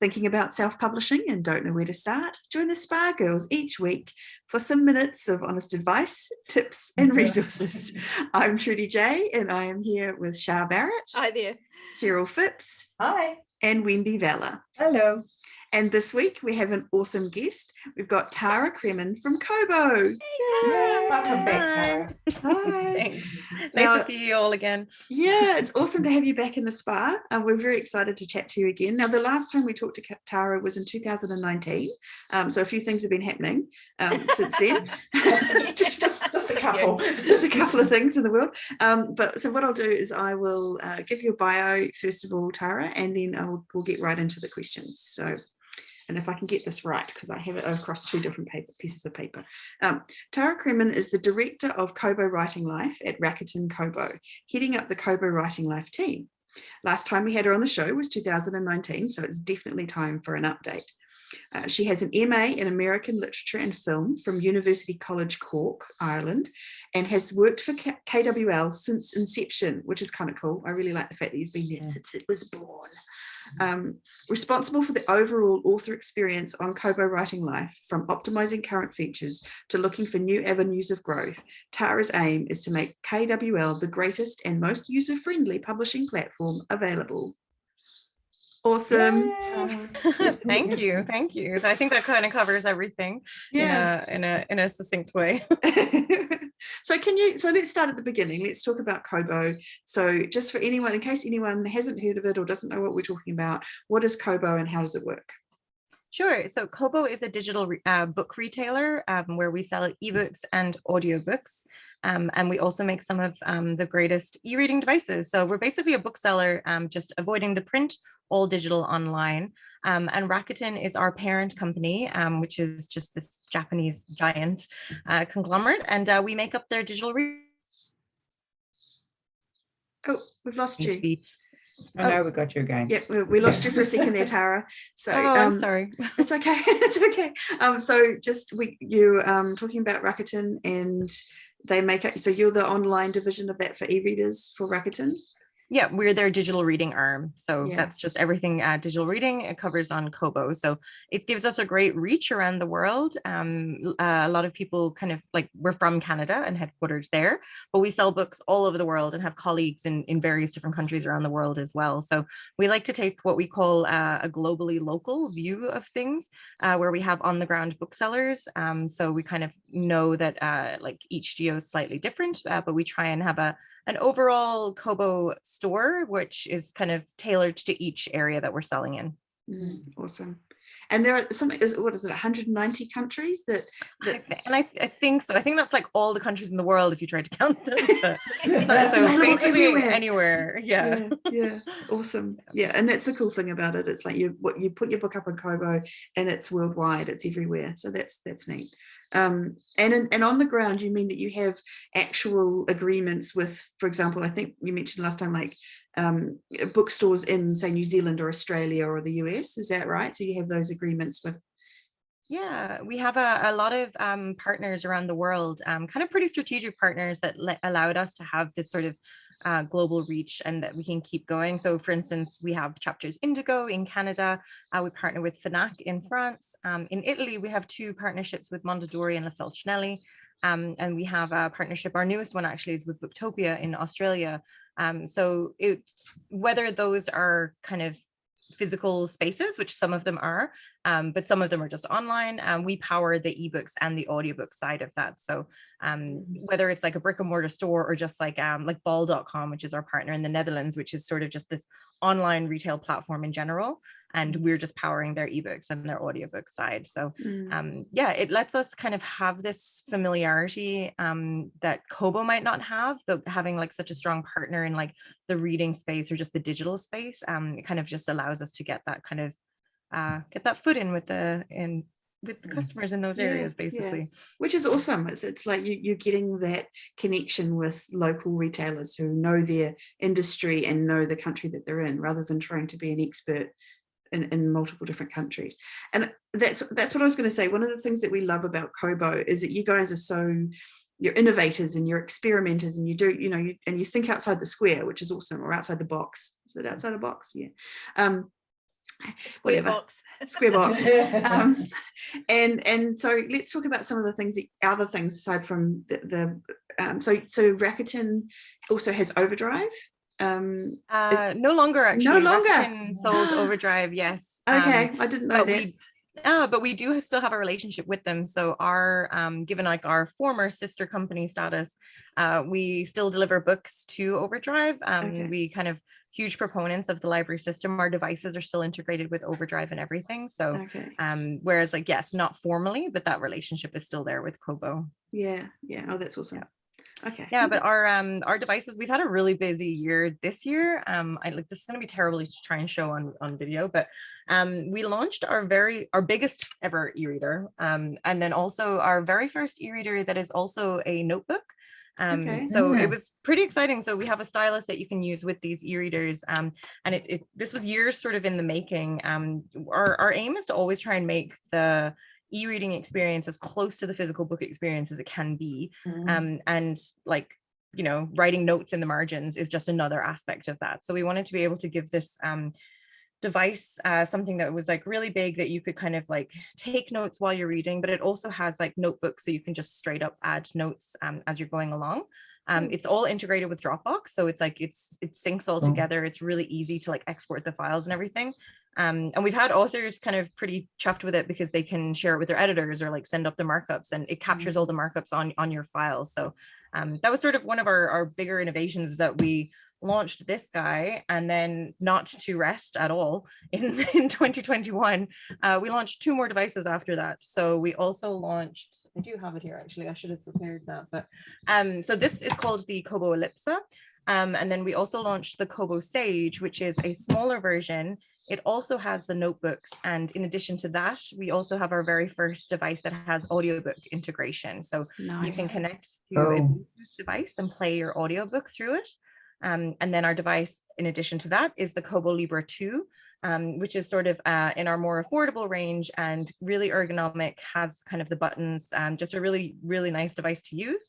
Thinking about self-publishing and don't know where to start? Join the Spa Girls each week for some minutes of honest advice, tips and resources. I'm Trudy J and I am here with Shah Barrett. Hi there. Cheryl Phipps. Hi. And Wendy Valla. Hello. And this week we have an awesome guest. We've got Tara Cremin from Kobo. Yay. Welcome back, Tara. Hi. Thanks. Nice to see you all again. Yeah, it's awesome to have you back in the spa. We're very excited to chat to you again. Now, the last time we talked to Tara was in 2019. So a few things have been happening since then. just a couple. Just a couple of things in the world. But so what I'll do is I will give you a bio, first of all, Tara, and then we'll get right into the questions. So, and if I can get this right, because I have it across two different pieces of paper. Tara Cremin is the director of Kobo Writing Life at Rakuten Kobo, heading up the Kobo Writing Life team. Last time we had her on the show was 2019, so it's definitely time for an update. She has an MA in American Literature and Film from University College Cork, Ireland, and has worked for KWL since inception, which is kind of cool. I really like the fact that you've been there since it was born. Responsible for the overall author experience on Kobo Writing Life, from optimizing current features to looking for new avenues of growth, Tara's aim is to make KWL the greatest and most user-friendly publishing platform available. Awesome. Thank you. I think that kind of covers everything in a succinct way. So let's start at the beginning. Let's talk about Kobo. So just for anyone, in case anyone hasn't heard of it or doesn't know what we're talking about, what is Kobo and how does it work? Sure. So Kobo is a digital book retailer where we sell ebooks and audiobooks. And we also make some of the greatest e-reading devices. So we're basically a bookseller, just avoiding the print, all digital online. And Rakuten is our parent company, which is just this Japanese giant conglomerate. And we make up their digital. Oh, we've lost you. Oh, no, we got you again. Yeah, we lost you for a second there, Tara. So I'm sorry. It's okay. It's okay. So just you talking about Rakuten, and they make it. So you're the online division of that for e-readers for Rakuten. Yeah, we're their digital reading arm. So that's just everything digital reading. It covers on Kobo. So it gives us a great reach around the world. A lot of people kind of we're from Canada and headquartered there, but we sell books all over the world and have colleagues in various different countries around the world as well. So we like to take what we call a globally local view of things, where we have on the ground booksellers. So we kind of know that each geo is slightly different, but we try and have an overall Kobo store, which is kind of tailored to each area that we're selling in. Awesome. And there are some, what is it, 190 countries that I think so. I think that's all the countries in the world if you try to count them. So basically anywhere. Yeah. Awesome. Yeah, and that's the cool thing about it. It's you put your book up on Kobo and it's worldwide, it's everywhere. So that's neat. And on the ground, you mean that you have actual agreements with, for example, I think you mentioned last time, bookstores in, say, New Zealand or Australia or the US, is that right? So you have those agreements with. Yeah, we have a lot of partners around the world, kind of pretty strategic partners that allowed us to have this sort of global reach and that we can keep going. So for instance, we have Chapters Indigo in Canada. We partner with Fnac in France. In Italy, we have two partnerships with Mondadori and La Feltrinelli. And we have a partnership, our newest one actually is with Booktopia in Australia. So it's whether those are kind of physical spaces, which some of them are, but some of them are just online. We power the ebooks and the audiobook side of that. So whether it's a brick and mortar store or just like ball.com, which is our partner in the Netherlands, which is sort of just this online retail platform in general. And we're just powering their ebooks and their audiobook side. So it lets us kind of have this familiarity that Kobo might not have, but having such a strong partner in the reading space or just the digital space, it kind of just allows us to get that kind of get that foot in with the customers in those areas, basically. Which is awesome. It's you're getting that connection with local retailers who know their industry and know the country that they're in, rather than trying to be an expert in multiple different countries. And that's what I was going to say. One of the things that we love about Kobo is that you guys are you're innovators and you're experimenters, and you do, and you think outside the square, which is awesome, or outside the box. Is it outside a box? Yeah. Square whatever. box. Square box. And so let's talk about some of the things, other things aside from so Rakuten also has Overdrive. No longer actually. No longer. Rakuten sold Overdrive, yes. Okay, I didn't know that. But we do still have a relationship with them. So our given like our former sister company status, we still deliver books to Overdrive. We kind of huge proponents of the library system. Our devices are still integrated with Overdrive and everything. So whereas like, yes, not formally, but that relationship is still there with Kobo. Yeah. Oh, that's awesome. Okay. Yeah, but our devices, we've had a really busy year this year. This is going to be terrible to try and show on video, but we launched our biggest ever e-reader, and then also our very first e-reader that is also a notebook. So it was pretty exciting. So we have a stylus that you can use with these e-readers, and this was years sort of in the making. Our aim is to always try and make the e-reading experience as close to the physical book experience as it can be. And like, you know, writing notes in the margins is just another aspect of that. So we wanted to be able to give this device something that was like really big, that you could kind of like take notes while you're reading, but it also has like notebooks, so you can just straight up add notes as you're going along. It's all integrated with Dropbox, so it's like it syncs all together. It's really easy to like export the files and everything. And we've had authors kind of pretty chuffed with it because they can share it with their editors or like send up the markups, and it captures all the markups on your files. So that was sort of one of our bigger innovations, that we launched this guy, and then not to rest at all in 2021, we launched 2 more devices after that. So we also launched, I do have it here actually, I should have prepared that, but so this is called the Kobo Ellipsa. And then we also launched the Kobo Sage, which is a smaller version. It also has the notebooks. And in addition to that, we also have our very first device that has audiobook integration. So you can connect to a Bluetooth device and play your audiobook through it. And then our device, in addition to that, is the Kobo Libra 2, which is sort of in our more affordable range and really ergonomic, has kind of the buttons, just a really, really nice device to use.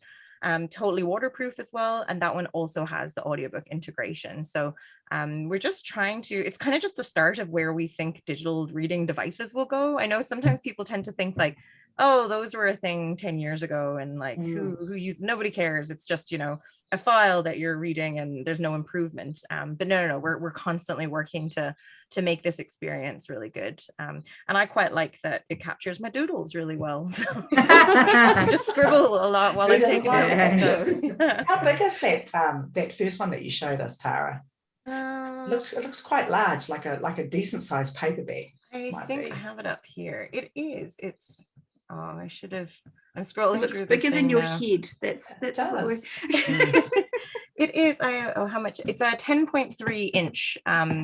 Totally waterproof as well, and that one also has the audiobook integration. So we're just trying to, it's kind of just the start of where we think digital reading devices will go. I know sometimes people tend to think like, oh, those were a thing 10 years ago, and like who use, nobody cares, it's just, you know, a file that you're reading and there's no improvement. But no, we're constantly working to make this experience really good. And I quite like that it captures my doodles really well. So I just scribble a lot while I'm taking notes. So. How big is that first one that you showed us, Tara? It looks quite large, like a decent sized paperback. I think I have it up here. It is. It's. Oh, I should have. I'm scrolling. It looks bigger than your head. That's what we're. It is. How much? It's a 10.3 inch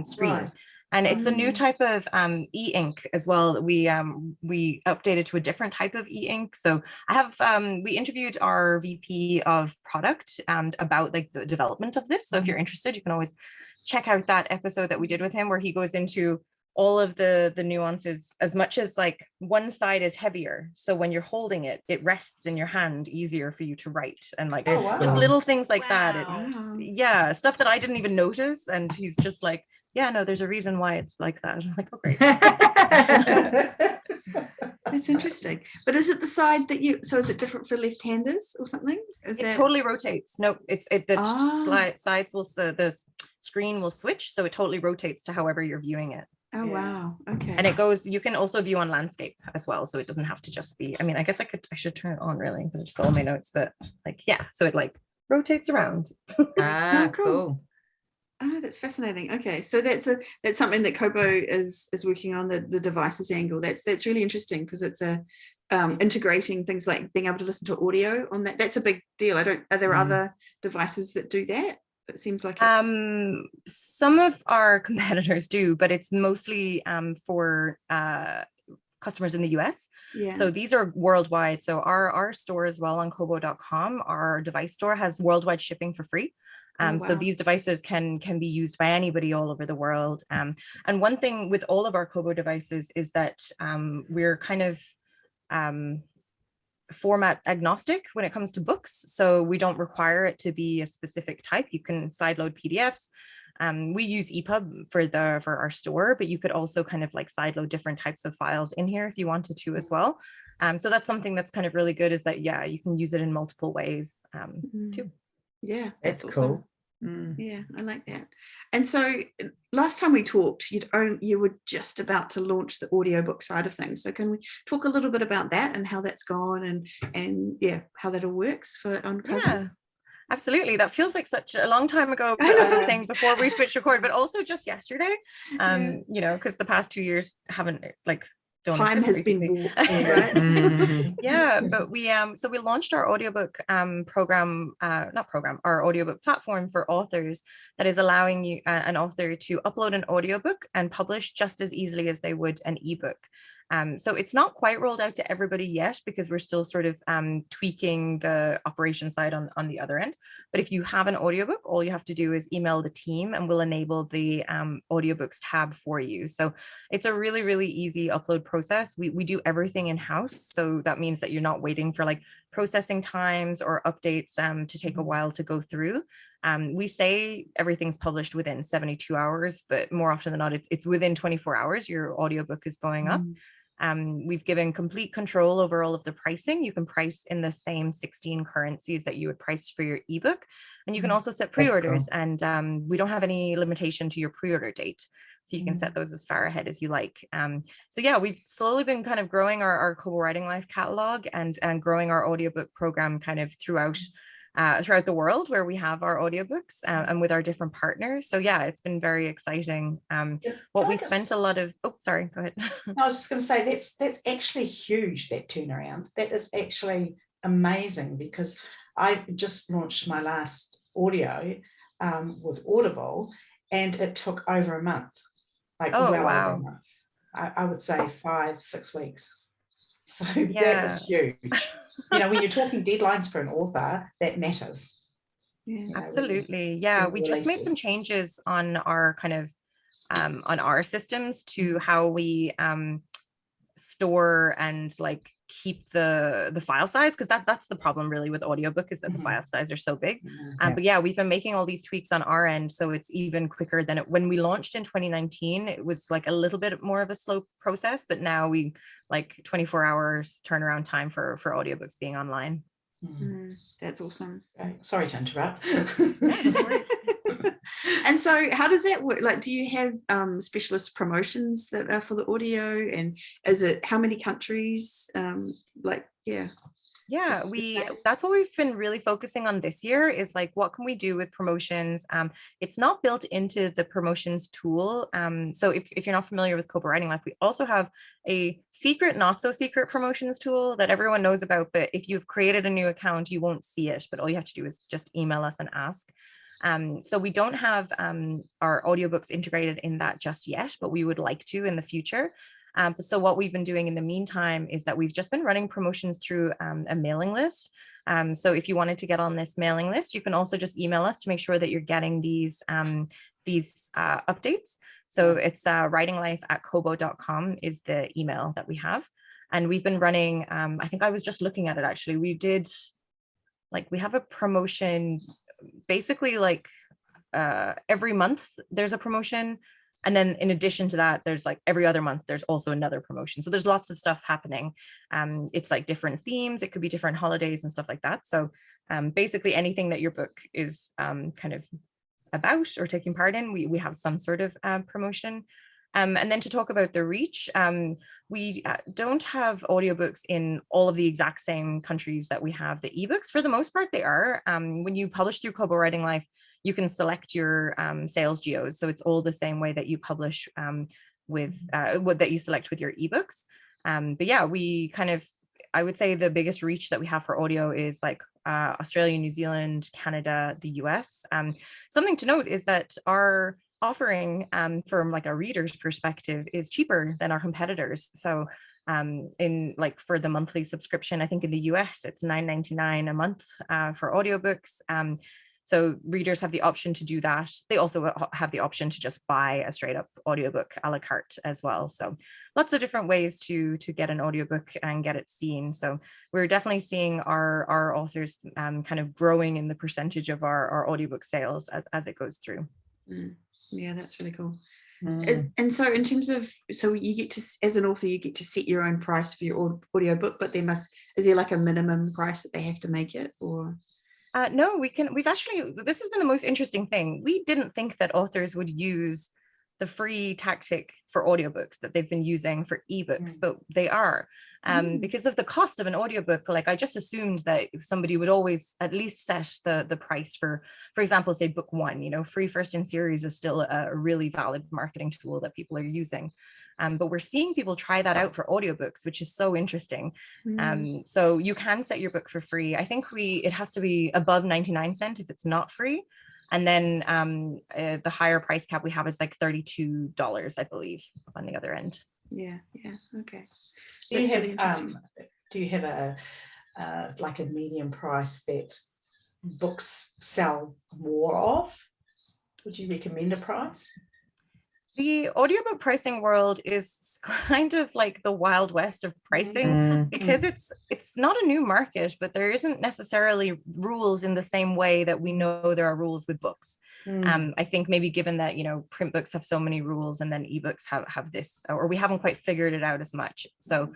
screen. Right. And it's a new type of e-ink as well. We updated to a different type of e-ink. So I have we interviewed our VP of product about like the development of this. So if you're interested, you can always check out that episode that we did with him, where he goes into all of the nuances, as much as like one side is heavier. So when you're holding it, it rests in your hand easier for you to write, and like just little things like that. It's stuff that I didn't even notice. And he's just like, yeah, no, there's a reason why it's like that. I'm like, oh, great. That's interesting. But is it the side that so is it different for left-handers or something? Totally rotates. No, sides will, the screen will switch. So it totally rotates to however you're viewing it. Oh, wow. Okay. And you can also view on landscape as well. So it doesn't have to just be, I mean, I guess I should turn it on really, but it's all my notes, but like, yeah. So it like rotates around. Cool. Oh, that's fascinating. Okay, so that's something that Kobo is working on, the devices angle. That's really interesting, because it's integrating things like being able to listen to audio on that. That's a big deal. Are there other devices that do that? It seems like some of our competitors do, but it's mostly for customers in the US. Yeah. So these are worldwide. So our store as well on kobo.com, our device store, has worldwide shipping for free. So these devices can be used by anybody all over the world. And one thing with all of our Kobo devices is that we're kind of format agnostic when it comes to books. So we don't require it to be a specific type. You can sideload PDFs. We use EPUB for our store, but you could also kind of like sideload different types of files in here if you wanted to as well. So that's something that's kind of really good, is that, yeah, you can use it in multiple ways too. Yeah, That's awesome. cool. Yeah, I like that. And so last time we talked, you were just about to launch the audiobook side of things. So can we talk a little bit about that and how that's gone, and yeah, how that all works on Kobo? Yeah. Absolutely. That feels like such a long time ago. I was saying before we switched record, but also just yesterday, you know, because the past 2 years haven't don't time exist, has been walked, right? Yeah, but we so we launched our audiobook our audiobook platform for authors, that is allowing you an author to upload an audiobook and publish just as easily as they would an ebook. So it's not quite rolled out to everybody yet, because we're still sort of tweaking the operation side on the other end. But if you have an audiobook, all you have to do is email the team and we'll enable the audiobooks tab for you. So it's a really, really easy upload process. We do everything in-house. So that means that you're not waiting for like processing times or updates to take a while to go through. We say everything's published within 72 hours, but more often than not, it's within 24 hours, your audiobook is going up. We've given complete control over all of the pricing. You can price in the same 16 currencies that you would price for your ebook. And you can also set pre-orders, cool. And we don't have any limitation to your pre-order date. So you can set those as far ahead as you like. So yeah, we've slowly been kind of growing our Kobo Writing Life catalog and growing our audiobook program kind of throughout the world where we have our audiobooks and with our different partners. So yeah, it's been very exciting. What we spent a lot of, sorry, go ahead. I was just going to say, that's actually huge, that turnaround. That is actually amazing, because I just launched my last audio with Audible, and it took over a month. Over a month. I would say 5-6 weeks. So that is huge. You know, when you're talking deadlines for an author, that matters. Yeah, absolutely. Yeah, we just made some changes on our kind of on our systems to how we store and like keep the file size, because that's the problem really with audiobook, is that the file size are so big. But yeah, we've been making all these tweaks on our end, so it's even quicker than when we launched in 2019. It was like a little bit more of a slow process, but now we like 24 hours turnaround time for audiobooks being online. That's awesome. Sorry to interrupt. And so how does that work? Like, do you have specialist promotions that are for the audio, and is it how many countries? That's what we've been really focusing on this year, is like, what can we do with promotions? It's not built into the promotions tool. So if you're not familiar with Kobo Writing Life, we also have a secret, not so secret promotions tool that everyone knows about, but if you've created a new account, you won't see it, but all you have to do is just email us and ask. So we don't have our audiobooks integrated in that just yet, but we would like to in the future. So what we've been doing in the meantime is that we've just been running promotions through a mailing list. So if you wanted to get on this mailing list, you can also just email us to make sure that you're getting these updates. So it's writinglife@kobo.com is the email that we have. And we've been running, I think I was just looking at it actually, we have a promotion basically like every month there's a promotion. And then in addition to that, there's like every other month, there's also another promotion. So there's lots of stuff happening. It's like different themes. It could be different holidays and stuff like that. So basically anything that your book is kind of about or taking part in, we have some sort of promotion. And then to talk about the reach, we don't have audiobooks in all of the exact same countries that we have the ebooks. For the most part, they are. When you publish through Kobo Writing Life, you can select your sales geos. So it's all the same way that you publish that you select with your ebooks. But yeah, I would say the biggest reach that we have for audio is like Australia, New Zealand, Canada, the US. Something to note is that our offering from like a reader's perspective is cheaper than our competitors. So for the monthly subscription, I think in the US it's $9.99 a month for audiobooks. So readers have the option to do that. They also have the option to just buy a straight up audiobook a la carte as well. So lots of different ways to get an audiobook and get it seen. So we're definitely seeing our authors kind of growing in the percentage of our audiobook sales as it goes through. Yeah, that's really cool. Mm. And so in terms of, so you get to, as an author, you get to set your own price for your audiobook, but is there like a minimum price that they have to make it, or? No, we've actually, this has been the most interesting thing. We didn't think that authors would use the free tactic for audiobooks that they've been using for ebooks, but they are. Because of the cost of an audiobook, like I just assumed that somebody would always at least set the price for example, say book one, you know, free first in series is still a really valid marketing tool that people are using. But we're seeing people try that out for audiobooks, which is so interesting. So you can set your book for free. I think it has to be above 99 cents if it's not free. And then the higher price cap we have is like $32, I believe, on the other end. Yeah, okay. Do you have a like a medium price that books sell more of? Would you recommend a price? The audiobook pricing world is kind of like the Wild West of pricing, because it's not a new market, but there isn't necessarily rules in the same way that we know there are rules with books. I think maybe given that, you know, print books have so many rules and then ebooks have this, or we haven't quite figured it out as much. So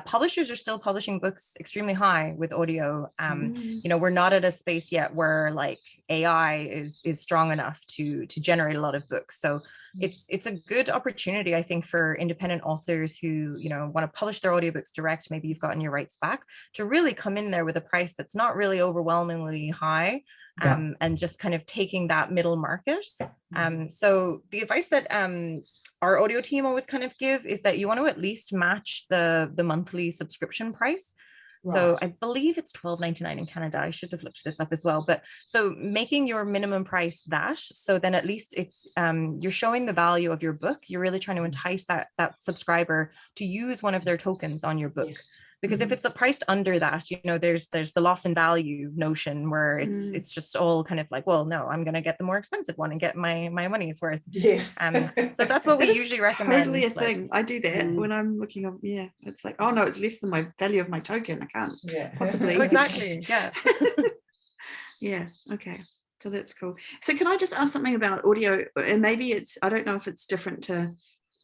publishers are still publishing books extremely high with audio. You know, we're not at a space yet where like AI is strong enough to generate a lot of books. So it's a good opportunity, I think, for independent authors who, you know, want to publish their audiobooks direct. Maybe you've gotten your rights back, to really come in there with a price that's not really overwhelmingly high, and just kind of taking that middle market. So the advice that our audio team always kind of give is that you want to at least match the monthly subscription price. So I believe it's $12.99 in Canada. I should have looked this up as well. But so making your minimum price that, so then at least it's you're showing the value of your book. You're really trying to entice that subscriber to use one of their tokens on your book. Yes. Because if it's priced under that, you know, there's the loss in value notion where it's just all kind of like, well, no, I'm going to get the more expensive one and get my money's worth. Yeah. So that's what we usually recommend. Totally a thing. I do that when I'm looking up. Yeah, it's like, oh no, it's less than my value of my token. I can't possibly. Exactly. Yeah. Yeah. Okay. So that's cool. So can I just ask something about audio? And maybe I don't know if it's different to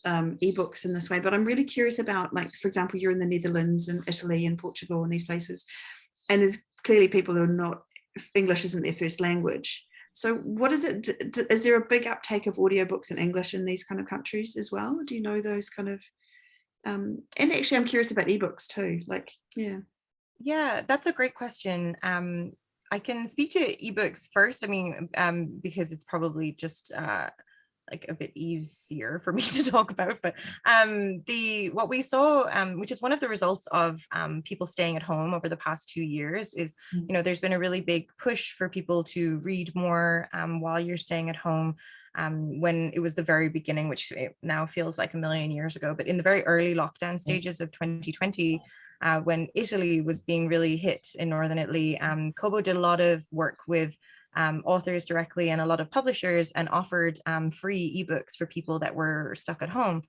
ebooks in this way, but I'm really curious about, like, for example, you're in the Netherlands and Italy and Portugal and these places, and there's clearly people who are not, English isn't their first language. So what is it, is there a big uptake of audiobooks in English in these kind of countries as well? Do you know those kind of, and actually I'm curious about ebooks too, like, yeah, that's a great question. I can speak to ebooks first. I mean, because it's probably just like a bit easier for me to talk about, but what we saw, which is one of the results of people staying at home over the past 2 years, is, you know, there's been a really big push for people to read more while you're staying at home. When it was the very beginning, which it now feels like a million years ago, but in the very early lockdown stages of 2020, when Italy was being really hit in Northern Italy, Kobo did a lot of work with authors directly and a lot of publishers, and offered free ebooks for people that were stuck at home.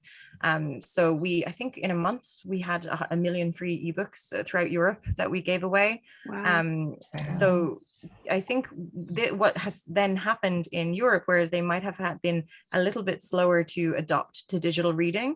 So I think in a month we had 1 million free ebooks throughout Europe that we gave away. Wow. So I think what has then happened in Europe, whereas they might have been a little bit slower to adopt to digital reading,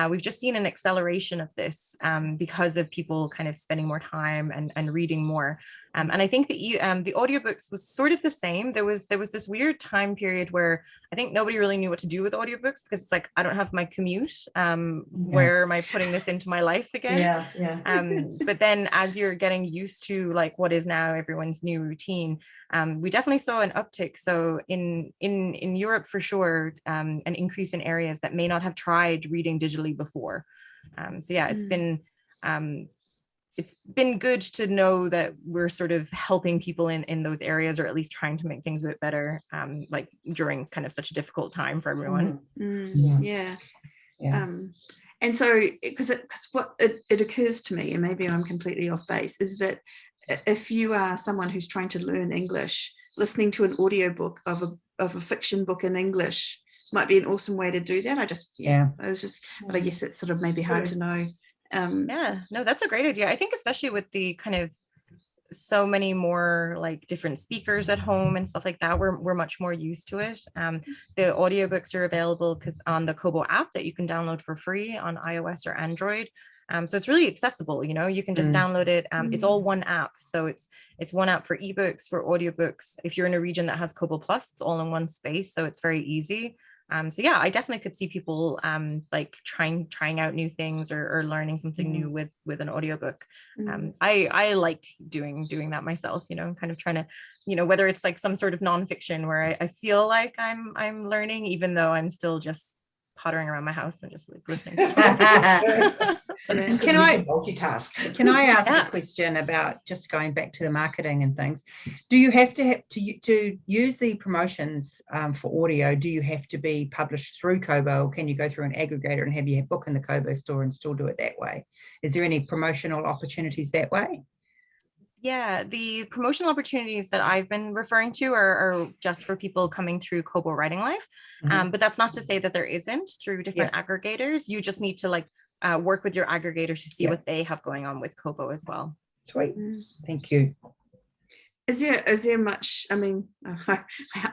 we've just seen an acceleration of this because of people kind of spending more time and reading more. And I think the audiobooks was sort of the same. There was this weird time period where I think nobody really knew what to do with audiobooks, because it's like, I don't have my commute. Where am I putting this into my life again? But then as you're getting used to like what is now everyone's new routine, we definitely saw an uptick. So in Europe, for sure, an increase in areas that may not have tried reading digitally before. So yeah, it's been good to know that we're sort of helping people in those areas, or at least trying to make things a bit better, like during kind of such a difficult time for everyone. Yeah. And so, because what it occurs to me, and maybe I'm completely off base, is that if you are someone who's trying to learn English, listening to an audiobook of a fiction book in English might be an awesome way to do that. But I guess it's sort of maybe hard to know. Yeah, no, that's a great idea. I think especially with the kind of so many more like different speakers at home and stuff like that, we're much more used to it. The audiobooks are available because on the Kobo app that you can download for free on iOS or Android. So it's really accessible, you know, you can just download it. It's all one app. So it's one app for ebooks, for audiobooks. If you're in a region that has Kobo Plus, it's all in one space. So it's very easy. So yeah, I definitely could see people like trying out new things or learning something new with an audiobook. I like doing that myself, you know, kind of trying to, you know, whether it's like some sort of nonfiction where I feel like I'm learning, even though I'm still just pottering around my house and just like listening to something. Can I multitask? Can I ask a question about just going back to the marketing and things? Do you have to use the promotions for audio? Do you have to be published through Kobo, or can you go through an aggregator and have your book in the Kobo store and still do it that way? Is there any promotional opportunities that way? Yeah, the promotional opportunities that I've been referring to are just for people coming through Kobo Writing Life. But that's not to say that there isn't through different aggregators. You just need to like work with your aggregator to see what they have going on with Kobo as well. Sweet. Thank you. Is there much, I mean,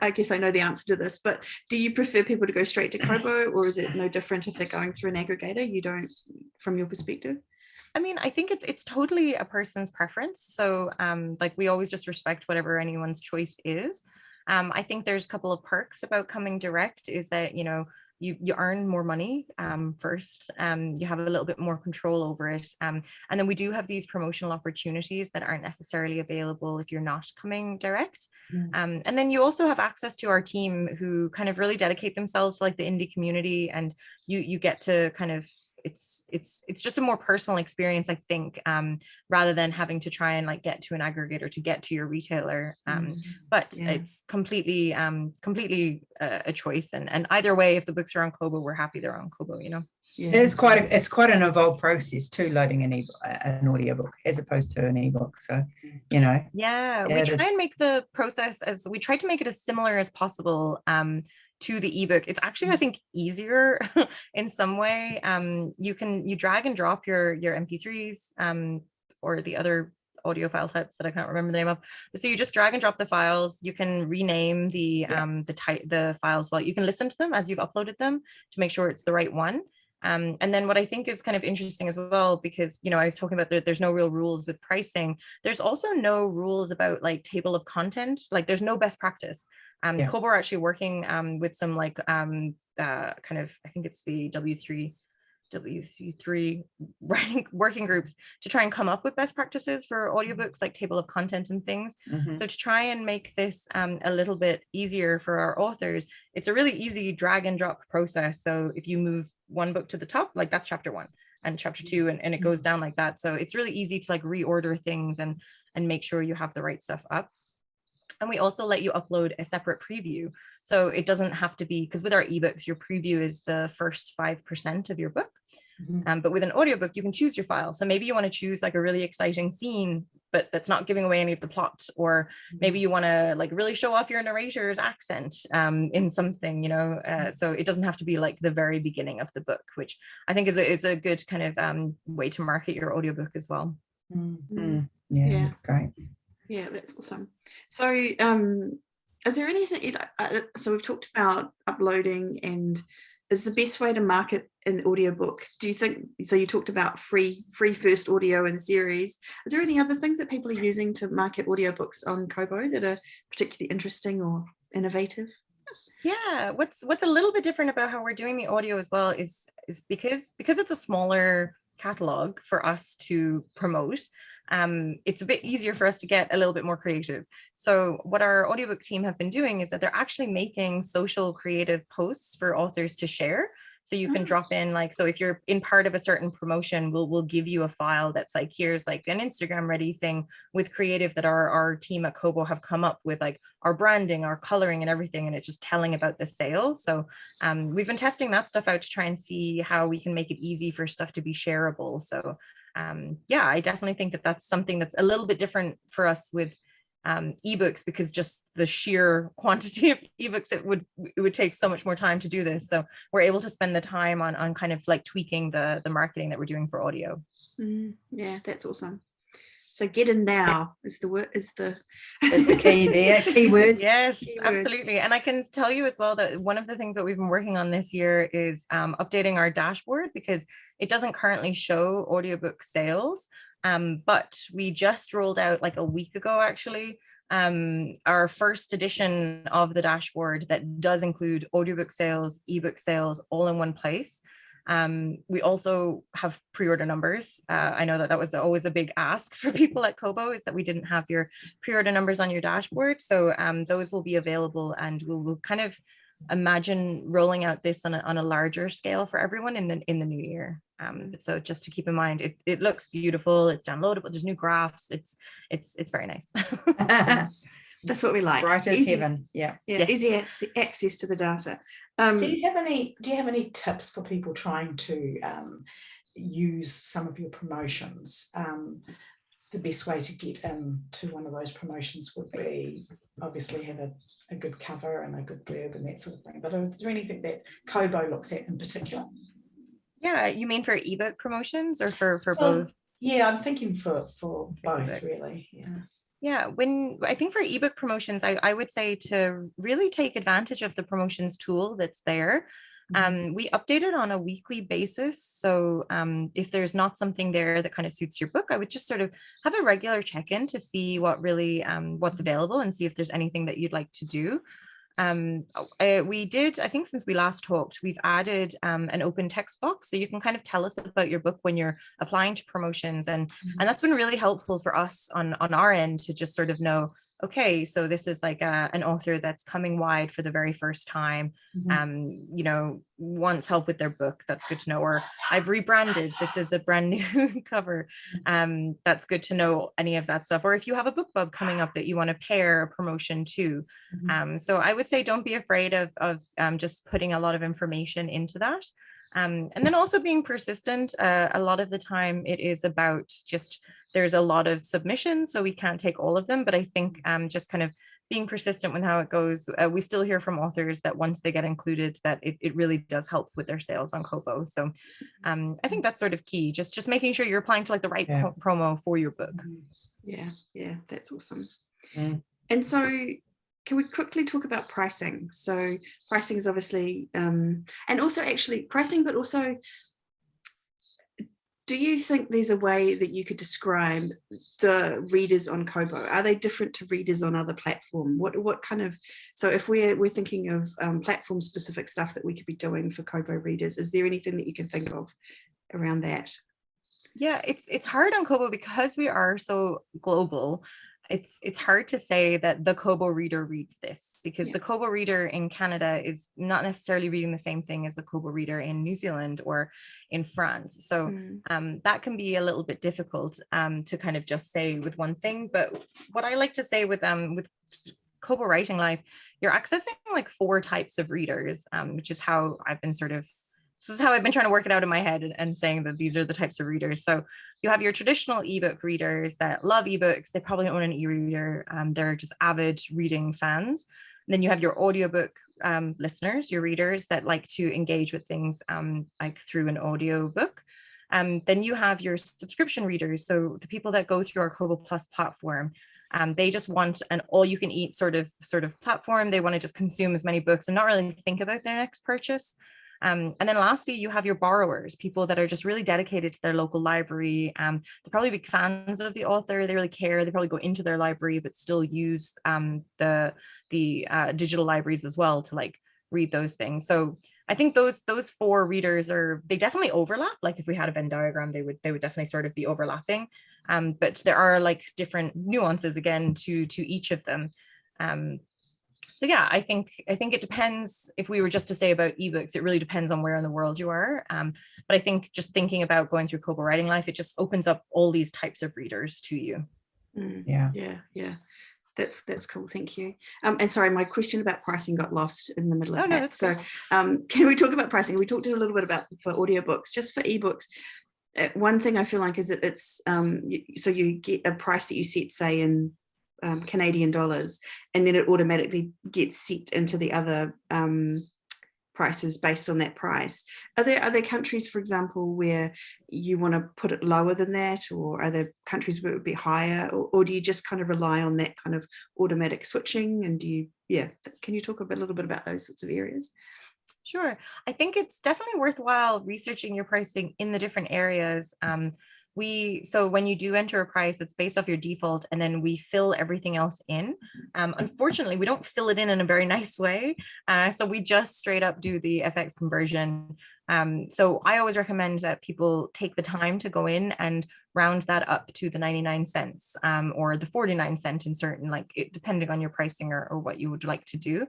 I guess I know the answer to this, but do you prefer people to go straight to Kobo, or is it no different if they're going through an aggregator? You don't, from your perspective? I mean, I think it's totally a person's preference. So like we always just respect whatever anyone's choice is. I think there's a couple of perks about coming direct is that, you know, you earn more money first, you have a little bit more control over it. And then we do have these promotional opportunities that aren't necessarily available if you're not coming direct. And then you also have access to our team who kind of really dedicate themselves to like the indie community, and you get to kind of, it's just a more personal experience, I think, rather than having to try and like get to an aggregator to get to your retailer. But it's completely a choice, and either way, if the books are on Kobo, we're happy they're on Kobo, you know. It's quite an involved process too, loading an audiobook as opposed to an ebook. So, you know. We try and make the process we try to make it as similar as possible to the ebook. It's actually, I think, easier in some way. You drag and drop your MP3s or the other audio file types that I can't remember the name of. So you just drag and drop the files. You can rename the files. Well, you can listen to them as you've uploaded them to make sure it's the right one. And then what I think is kind of interesting as well, because, you know, I was talking about there's no real rules with pricing. There's also no rules about like table of content. Like there's no best practice. Kobo are actually working with some like kind of, I think it's the WC3 writing working groups to try and come up with best practices for audiobooks, like table of content and things. So to try and make this a little bit easier for our authors, it's a really easy drag and drop process. So if you move one book to the top, like that's chapter 1 and chapter 2, and it goes down like that. So it's really easy to like reorder things and make sure you have the right stuff up. And we also let you upload a separate preview. So it doesn't have to be, because with our ebooks, your preview is the first 5% of your book. But with an audiobook, you can choose your file. So maybe you want to choose like a really exciting scene, but that's not giving away any of the plot. Or maybe you want to like really show off your narrator's accent in something, you know. So it doesn't have to be like the very beginning of the book, which I think is a good kind of way to market your audiobook as well. Yeah, that's great. Yeah, that's awesome. So is there anything, so we've talked about uploading, and is the best way to market an audiobook, do you think, so you talked about free first audio and series, is there any other things that people are using to market audiobooks on Kobo that are particularly interesting or innovative? Yeah, what's a little bit different about how we're doing the audio as well is because it's a smaller catalog for us to promote, it's a bit easier for us to get a little bit more creative. So what our audiobook team have been doing is that they're actually making social creative posts for authors to share. So you can drop in, like, so if you're in part of a certain promotion, we'll give you a file that's like, here's like an Instagram ready thing with creative that our team at Kobo have come up with, like our branding, our coloring and everything. And it's just telling about the sale. So we've been testing that stuff out to try and see how we can make it easy for stuff to be shareable. So yeah, I definitely think that that's something that's a little bit different for us with ebooks, because just the sheer quantity of ebooks, it would take so much more time to do this. So we're able to spend the time on kind of like tweaking the marketing that we're doing for audio. Yeah, that's awesome. So get in now is the word, Is the key there, keywords. Yes, Keywords. absolutely. And I can tell you as well that one of the things that we've been working on this year is updating our dashboard, because it doesn't currently show audiobook sales. But we just rolled out like a week ago, actually, our first edition of the dashboard that does include audiobook sales, ebook sales, all in one place. We also have pre-order numbers. I know that that was always a big ask for people at Kobo, is that we didn't have your pre-order numbers on your dashboard. So those will be available, and we'll kind of imagine rolling out this on a larger scale for everyone in the new year. So just to keep in mind, it looks beautiful, it's downloadable, there's new graphs, it's very nice. That's what we like. Right as Easy, heaven. Yeah. yeah, Yes. easy access to the data. Do you have any tips for people trying to use some of your promotions? The best way to get into one of those promotions would be obviously have a good cover and a good blurb and that sort of thing. But is there anything that Kobo looks at in particular? Yeah, you mean for ebook promotions or for both? Yeah, I'm thinking for both, ebook. really. Yeah, when I think for ebook promotions, I would say to really take advantage of the promotions tool that's there. We update it on a weekly basis. So if there's not something there that kind of suits your book, I would just sort of have a regular check-in to see what really what's available and see if there's anything that you'd like to do. We did, I think since we last talked, we've added an open text box, so you can kind of tell us about your book when you're applying to promotions, and that's been really helpful for us on our end to just sort of know, okay, so this is like an author that's coming wide for the very first time, you know, wants help with their book. That's good to know. Or I've rebranded, this is a brand new cover. That's good to know any of that stuff. Or if you have a book club coming up that you want to pair a promotion to. So I would say don't be afraid of just putting a lot of information into that. And then also being persistent. A lot of the time it is about just, there's a lot of submissions, so we can't take all of them, but I think just kind of being persistent with how it goes. We still hear from authors that once they get included, that it really does help with their sales on Kobo. So I think that's sort of key, just making sure you're applying to like the right promo for your book. Yeah, that's awesome. And so can we quickly talk about pricing? So pricing is obviously, and also actually pricing, but also, do you think there's a way that you could describe the readers on Kobo? Are they different to readers on other platforms? What kind of, so if we're thinking of platform specific stuff that we could be doing for Kobo readers, is there anything that you can think of around that? Yeah, it's hard on Kobo because we are so global. It's hard to say that the Kobo reader reads this, because the Kobo reader in Canada is not necessarily reading the same thing as the Kobo reader in New Zealand or in France. So that can be a little bit difficult to kind of just say with one thing. But what I like to say with Kobo Writing Life, you're accessing like 4 types of readers, which is how I've been this is how I've been trying to work it out in my head and saying that these are the types of readers. So you have your traditional ebook readers that love ebooks. They probably own an e-reader. They're just avid reading fans. And then you have your audiobook listeners, your readers that like to engage with things like through an audiobook. Then you have your subscription readers. So the people that go through our Kobo Plus platform, they just want an all-you-can-eat sort of platform. They want to just consume as many books and not really think about their next purchase. And then lastly, you have your borrowers, people that are just really dedicated to their local library. They're probably big fans of the author. They really care. They probably go into their library, but still use the digital libraries as well to like read those things. So I think those 4 readers they definitely overlap. Like if we had a Venn diagram, they would definitely sort of be overlapping. But there are like different nuances again to each of them. So yeah, I think it depends. If we were just to say about ebooks, it really depends on where in the world you are. But I think just thinking about going through Kobo Writing Life, it just opens up all these types of readers to you. Yeah. That's cool. Thank you. And sorry, my question about pricing got lost in the middle of that. No, that's so can we talk about pricing? We talked a little bit about for audiobooks. Just for ebooks, one thing I feel like is that it's so you get a price that you set, say in Canadian dollars, and then it automatically gets set into the other prices based on that price. Are there countries, for example, where you want to put it lower than that, or are there countries where it would be higher, or do you just kind of rely on that kind of automatic switching? And can you talk a little bit about those sorts of areas? Sure. I think it's definitely worthwhile researching your pricing in the different areas. So when you do enter a price, it's based off your default, and then we fill everything else in. Unfortunately, we don't fill it in a very nice way. So we just straight up do the FX conversion. So I always recommend that people take the time to go in and round that up to the 99 cents or the 49 cent in certain, depending on your pricing or what you would like to do.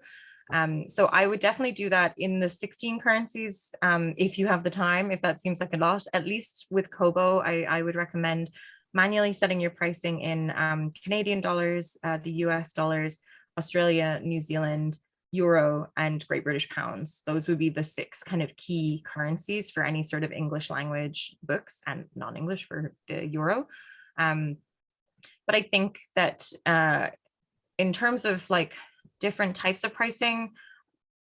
So I would definitely do that in the 16 currencies if you have the time, if that seems like a lot. At least with Kobo, I would recommend manually setting your pricing in Canadian dollars, the US dollars, Australia, New Zealand, Euro, and Great British pounds. Those would be the 6 kind of key currencies for any sort of English language books, and non-English for the Euro. But I think that in terms of different types of pricing,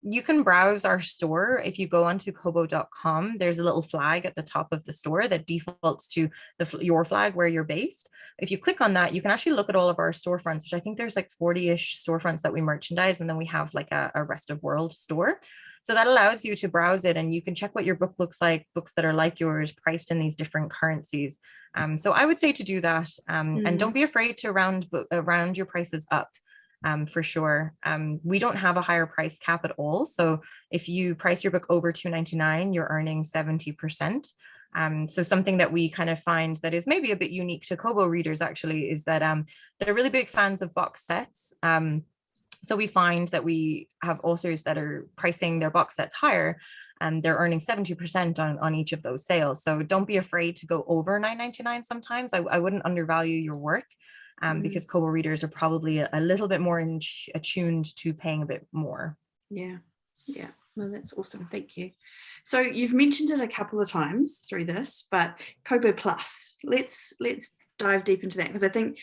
you can browse our store. If you go onto kobo.com, there's a little flag at the top of the store that defaults to your flag where you're based. If you click on that, you can actually look at all of our storefronts, which I think there's 40-ish storefronts that we merchandise, and then we have a rest of world store. So that allows you to browse it, and you can check what your book looks like, books that are like yours, priced in these different currencies. So I would say to do that, and don't be afraid to round your prices up. For sure. We don't have a higher price cap at all. So if you price your book over $2.99, you're earning 70%. So something that we kind of find that is maybe a bit unique to Kobo readers actually is that they're really big fans of box sets. So we find that we have authors that are pricing their box sets higher, and they're earning 70% on each of those sales. So don't be afraid to go over $9.99 sometimes. I wouldn't undervalue your work. Because Kobo readers are probably a little bit more attuned to paying a bit more. Yeah. No, that's awesome. Thank you. So you've mentioned it a couple of times through this, but Kobo Plus, let's dive deep into that, because I think,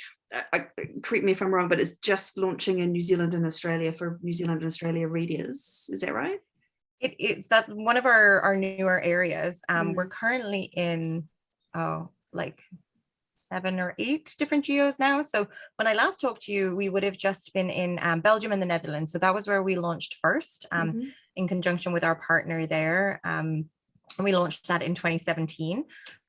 correct me if I'm wrong, but it's just launching in New Zealand and Australia for New Zealand and Australia readers. Is that right? It's that one of our newer areas. We're currently in 7 or 8 different geos now. So when I last talked to you, we would have just been in Belgium and the Netherlands. So that was where we launched first in conjunction with our partner there. And we launched that in 2017.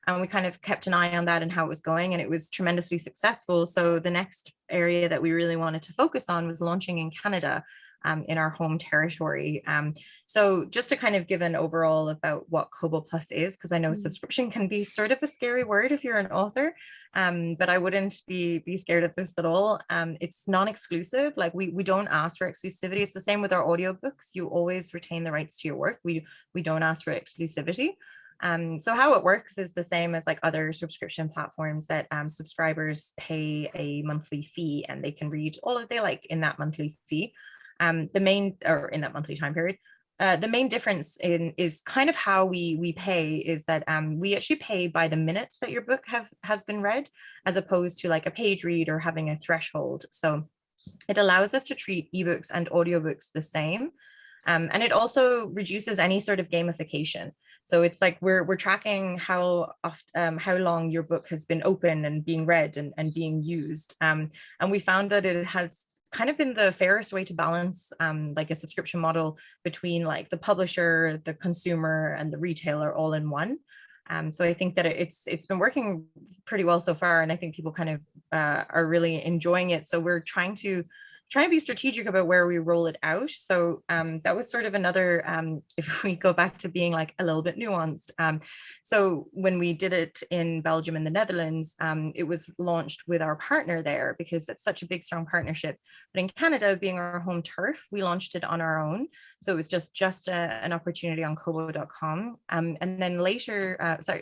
And we kind of kept an eye on that and how it was going, and it was tremendously successful. So the next area that we really wanted to focus on was launching in Canada, in our home territory. So just to kind of give an overall about what Kobo Plus is, because I know subscription can be sort of a scary word if you're an author, but I wouldn't be scared of this at all. It's non-exclusive. We don't ask for exclusivity. It's the same with our audiobooks. You always retain the rights to your work. We don't ask for exclusivity. So how it works is the same as other subscription platforms, that subscribers pay a monthly fee and they can read all that they like in that monthly fee. In that monthly time period. The main difference is kind of how we pay is that we actually pay by the minutes that your book has been read, as opposed to a page read or having a threshold. So it allows us to treat ebooks and audiobooks the same. And it also reduces any sort of gamification. So it's we're tracking how long your book has been open and being read and being used. And we found that it has kind of been the fairest way to balance a subscription model between the publisher, the consumer, and the retailer all in one. So I think that it's been working pretty well so far, and I think people kind of are really enjoying it. So we're trying to be strategic about where we roll it out. So that was sort of another, if we go back to being a little bit nuanced. So when we did it in Belgium and the Netherlands, it was launched with our partner there because it's such a big, strong partnership. But in Canada, being our home turf, we launched it on our own. So it was just an opportunity on kobo.com. And then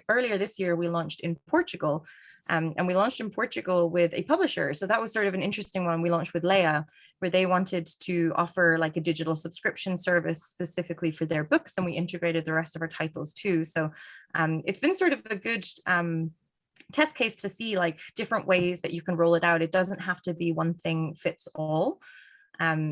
earlier this year, we launched in Portugal. And we launched in Portugal with a publisher. So that was sort of an interesting one. We launched with Leia, where they wanted to offer a digital subscription service specifically for their books. And we integrated the rest of our titles too. So it's been sort of a good test case to see different ways that you can roll it out. It doesn't have to be one thing fits all.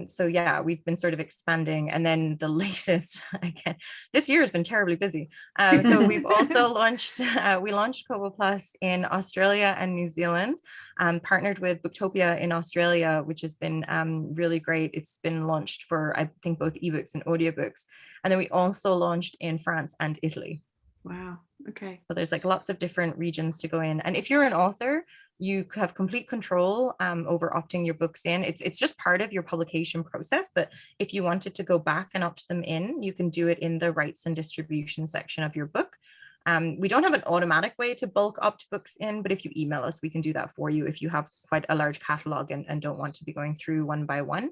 So yeah, we've been sort of expanding. And then the latest, again, this year has been terribly busy. So we've also launched, we launched Kobo Plus in Australia and New Zealand, partnered with Booktopia in Australia, which has been really great. It's been launched for, I think, both ebooks and audiobooks. And then we also launched in France and Italy. Wow. Okay. So there's like lots of different regions to go in. And if you're an author, you have complete control over opting your books in. It's just part of your publication process. But if you wanted to go back and opt them in, you can do it in the rights and distribution section of your book. We don't have an automatic way to bulk opt books in, but if you email us, we can do that for you if you have quite a large catalog and don't want to be going through one by one.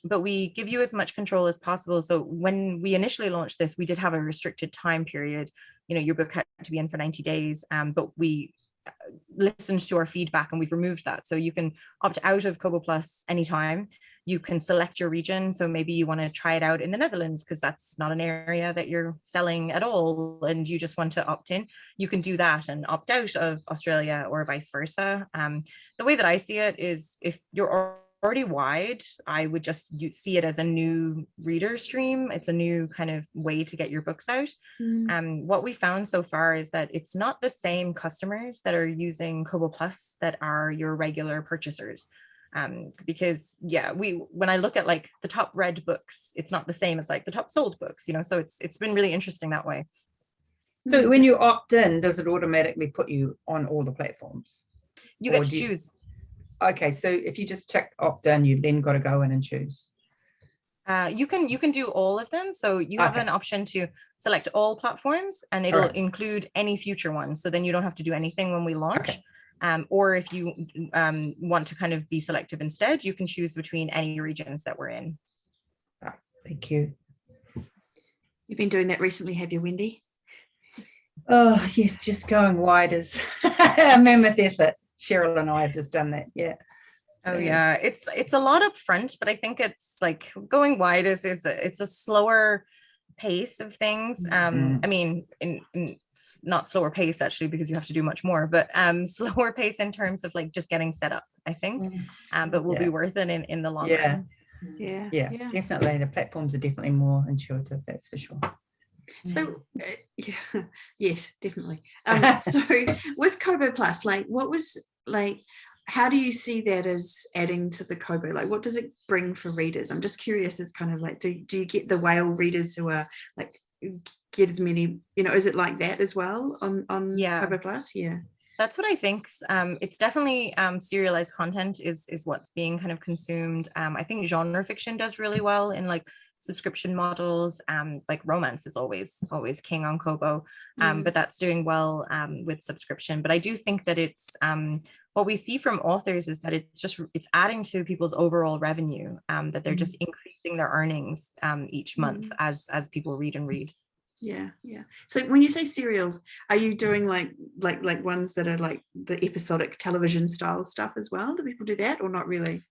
But we give you as much control as possible. So when we initially launched this, we did have a restricted time period. You know, your book had to be in for 90 days, but we listened to our feedback and we've removed that. So you can opt out of Kobo Plus anytime. You can select your region. So maybe you want to try it out in the Netherlands because that's not an area that you're selling at all and you just want to opt in. You can do that and opt out of Australia or vice versa. The way that I see it is if you're already wide, I would just see it as a new reader stream. It's a new kind of way to get your books out. What we found so far is that it's not the same customers that are using Kobo Plus that are your regular purchasers. Because yeah, when I look at like the top read books, it's not the same as like the top sold books, you know, so it's been really interesting that way. So when you opt in, does it automatically put you on all the platforms? You get to choose. Okay, so if you just check opt in, you've then got to go in and choose. You can do all of them. So you have an option to select all platforms and it'll include any future ones. So then you don't have to do anything when we launch. Or if you want to kind of be selective instead, you can choose between any regions that we're in. Thank you. You've been doing that recently, have you, Wendy? Oh, yes, just going wide is a mammoth effort. Cheryl and I have just done that. Yeah. Oh yeah, it's a lot up front, but I think it's like going wide is it's a slower pace of things. I mean, in not slower pace actually, because you have to do much more, but slower pace in terms of like just getting set up, I think. But will be worth it in the long run. Yeah, definitely. The platforms are definitely more intuitive, that's for sure. So yes, definitely. So with Kobo Plus, like what was like, how do you see that as adding to the Kobo? Like what does it bring for readers? I'm just curious, as kind of like, do you get the whale readers who are like get as many, you know, is it like that as well on Kobo Plus? Yeah. That's what I think. It's definitely serialized content is what's being kind of consumed. I think genre fiction does really well in like subscription models. Like romance is always king on Kobo, but that's doing well with subscription. But I do think that it's what we see from authors is that it's adding to people's overall revenue, that they're just increasing their earnings each month as people read and read. Yeah. So when you say serials, are you doing like ones that are like the episodic television style stuff as well? Do people do that or not really?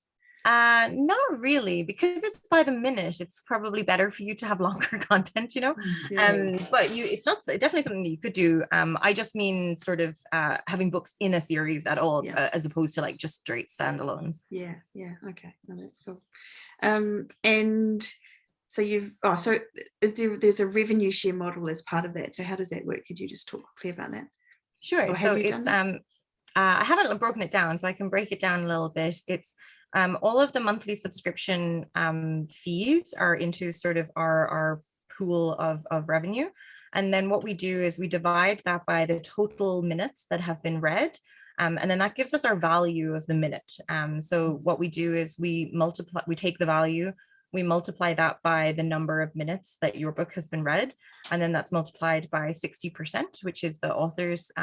Not really, because it's by the minute. It's probably better for you to have longer content, you know. But it's not definitely something that you could do. I just mean sort of having books in a series at all, as opposed to like just straight standalones. Yeah. Okay, no, that's cool. And so so there's a revenue share model as part of that. So how does that work? Could you just talk quickly about that? Sure. So it's I haven't broken it down, so I can break it down a little bit. It's all of the monthly subscription fees are into sort of our pool of revenue. And then what we do is we divide that by the total minutes that have been read. And then that gives us our value of the minute. So what we do is we take the value, we multiply that by the number of minutes that your book has been read. And then that's multiplied by 60%, which is the author's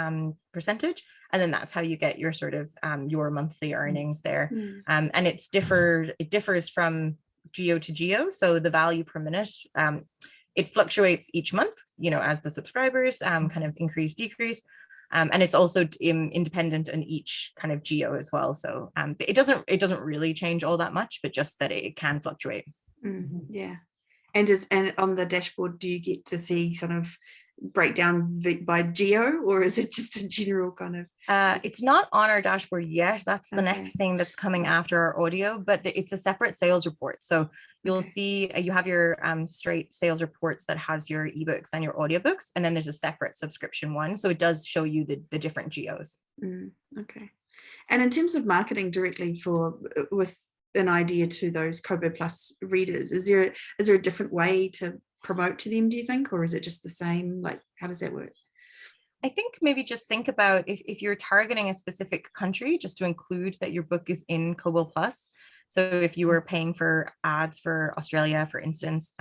percentage. And then that's how you get your sort of your monthly earnings there. And it differs from geo to geo. So the value per minute, it fluctuates each month, you know, as the subscribers kind of increase, decrease. And it's also independent in each kind of geo as well. So it doesn't really change all that much, but just that it can fluctuate. Yeah. And on the dashboard, do you get to see sort of breakdown by geo, or is it just a general kind of? It's not on our dashboard yet. That's the Okay. next thing that's coming after our audio, but it's a separate sales report. So you'll see you have your straight sales reports that has your ebooks and your audiobooks, and then there's a separate subscription one. So it does show you the different geos. Okay. And in terms of marketing directly with an idea to those Kobo Plus readers, is there a different way to promote to them, do you think, or is it just the same? Like, how does that work? I think maybe just think about if you're targeting a specific country, just to include that your book is in Kobo Plus. So if you were paying for ads for Australia, for instance,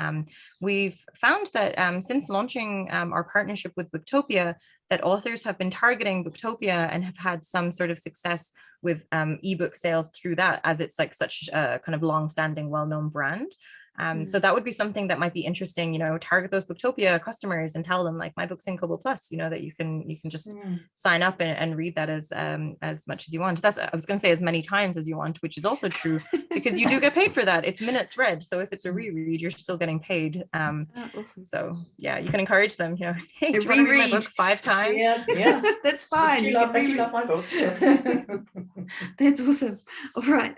we've found that since launching our partnership with Booktopia, that authors have been targeting Booktopia and have had some sort of success with ebook sales through that, as it's like such a kind of long-standing, well-known brand. So that would be something that might be interesting, you know, target those Booktopia customers and tell them, like, my book's in Kobo Plus, you know, that you can just sign up and read that as much as you want. I was going to say as many times as you want, which is also true, because you do get paid for that. It's minutes read. So if it's a reread, you're still getting paid. Awesome. So yeah, you can encourage them, you know, hey, do you want to read my book 5 times? Yeah. That's fine. You love my book. That's awesome. All right.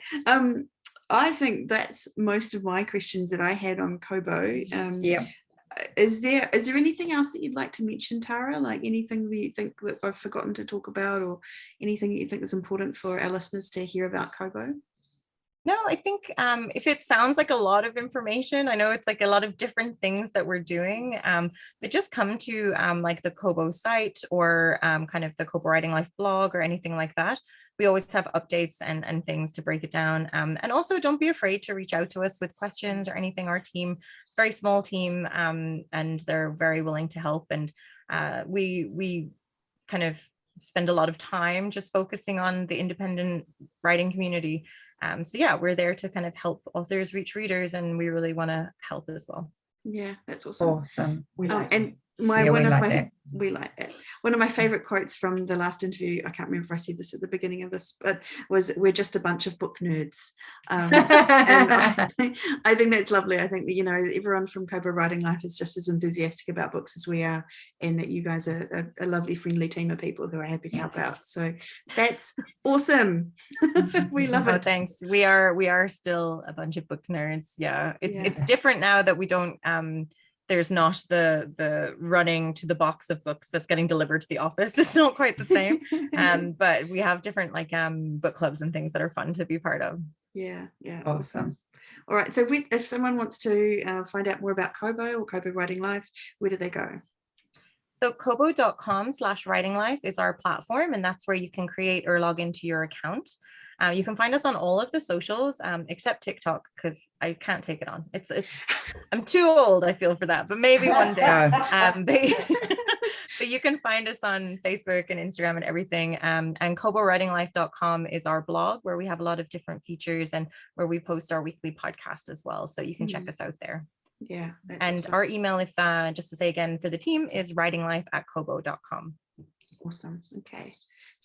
I think that's most of my questions that I had on Kobo. Is there anything else that you'd like to mention, Tara? Like anything that you think that I've forgotten to talk about, or anything that you think is important for our listeners to hear about Kobo? No, I think if it sounds like a lot of information, I know it's like a lot of different things that we're doing, but just come to like the Kobo site or kind of the Kobo Writing Life blog or anything like that. We always have updates and things to break it down. And also don't be afraid to reach out to us with questions or anything. Our team, it's a very small team, and they're very willing to help. And we kind of spend a lot of time just focusing on the independent writing community. So yeah, we're there to kind of help authors reach readers, and we really want to help as well. Yeah, that's awesome. We like and we like that. One of my favorite quotes from the last interview, I can't remember if I said this at the beginning of this, but was, we're just a bunch of book nerds. And I think that's lovely. I think that, you know, everyone from Kobo Writing Life is just as enthusiastic about books as we are, and that you guys are a lovely, friendly team of people who are happy to help out. So that's awesome. We love it. Thanks. We are still a bunch of book nerds. Yeah, it's different now that we don't there's not the running to the box of books that's getting delivered to the office. It's not quite the same. But we have different like book clubs and things that are fun to be part of. Yeah. Awesome. All right. So if someone wants to find out more about Kobo or Kobo Writing Life, where do they go? So kobo.com/writinglife is our platform, and that's where you can create or log into your account. You can find us on all of the socials, except TikTok, because I can't take it on. It's I'm too old, I feel, for that, but maybe one day. But you can find us on Facebook and Instagram and everything. And kobowritinglife.com is our blog, where we have a lot of different features and where we post our weekly podcast as well. So you can check us out there. Yeah. And awesome. Our email, if just to say again for the team, is writinglife@kobo.com. Awesome. Okay.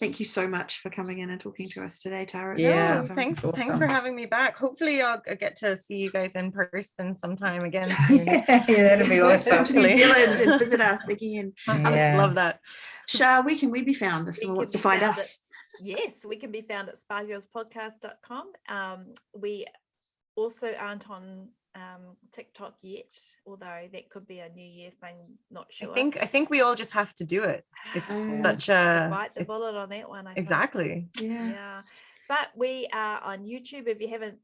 Thank you so much for coming in and talking to us today, Tara. Yeah, awesome. Thanks for having me back. Hopefully I'll get to see you guys in person sometime again soon. Yeah, that'd be awesome. Come to New Zealand and visit us again. I love that. Shah, where can we be found if someone wants to find us? Yes, we can be found at spargirlspodcast.com. We also aren't on TikTok yet, although that could be a new year thing, not sure. I think we all just have to do it. It's such a bite the bullet on that one. Exactly. Yeah. But we are on YouTube. If you haven't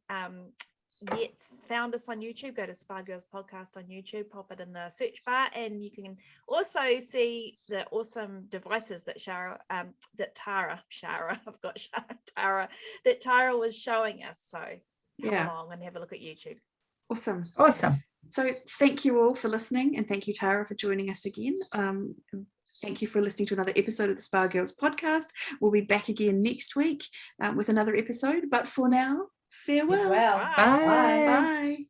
yet found us on YouTube, go to Spa Girls Podcast on YouTube, pop it in the search bar, and you can also see the awesome devices that Tara was showing us. So come along and have a look at YouTube. Awesome. So thank you all for listening, and thank you, Tara, for joining us again. Thank you for listening to another episode of the Spa Girls podcast. We'll be back again next week with another episode, but for now, farewell. Bye. Bye.